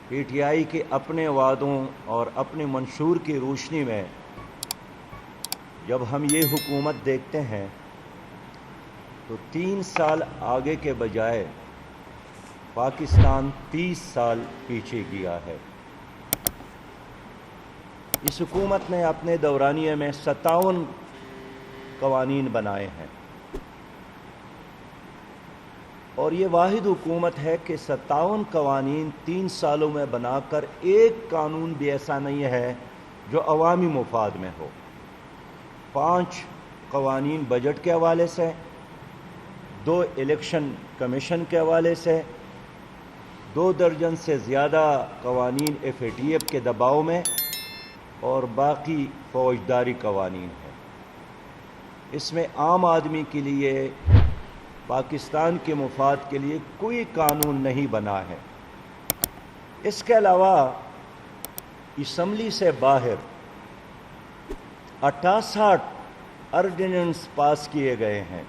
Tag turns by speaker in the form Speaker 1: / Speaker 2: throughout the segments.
Speaker 1: P T I کے اپنے وعدوں اور اپنے منشور کی روشنی میں جب ہم یہ حکومت دیکھتے ہیں تو 3 سال آگے کے بجائے پاکستان 30 سال پیچھے گیا ہے۔ اس حکومت نے اپنے دورانیے میں 57 قوانین بنائے ہیں، اور یہ واحد حکومت ہے کہ 57 قوانین 3 سالوں میں بنا کر ایک قانون بھی ایسا نہیں ہے جو عوامی مفاد میں ہو۔ 5 قوانین بجٹ کے حوالے سے، 2 الیکشن کمیشن کے حوالے سے، 2 درجن سے زیادہ قوانین FATF کے دباؤ میں، اور باقی فوجداری قوانین ہیں۔ اس میں عام آدمی کے لیے، پاکستان کے مفاد کے لیے کوئی قانون نہیں بنا ہے۔ اس کے علاوہ اسمبلی سے باہر 68 آرڈیننس پاس کیے گئے ہیں،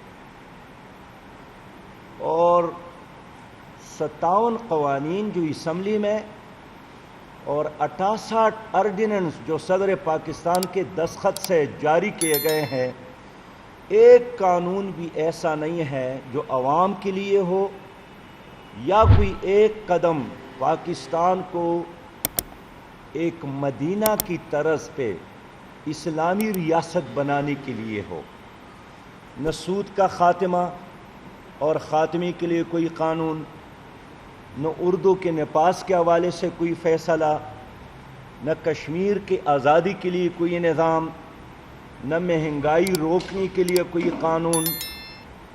Speaker 1: اور 57 قوانین جو اسمبلی میں اور 68 آرڈیننس جو صدر پاکستان کے دستخط سے جاری کیے گئے ہیں، ایک قانون بھی ایسا نہیں ہے جو عوام کے لیے ہو، یا کوئی ایک قدم پاکستان کو ایک مدینہ کی طرز پہ اسلامی ریاست بنانے کے لیے ہو۔ نہ سود کا خاتمہ اور خاتمے کے لیے کوئی قانون، نہ اردو کے نپاس کے حوالے سے کوئی فیصلہ، نہ کشمیر کی آزادی کے لیے کوئی نظام، نہ مہنگائی روکنے کے لیے کوئی قانون،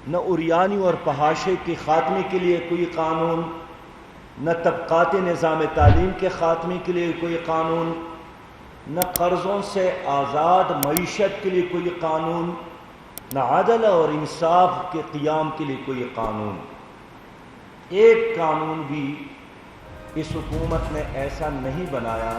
Speaker 1: نہ عریانی اور فحاشی کے خاتمے کے لیے کوئی قانون، نہ طبقاتی نظام تعلیم کے خاتمے کے لیے کوئی قانون، نہ قرضوں سے آزاد معیشت کے لیے کوئی قانون، نہ عدل اور انصاف کے قیام کے لیے کوئی قانون۔ ایک قانون بھی اس حکومت نے ایسا نہیں بنایا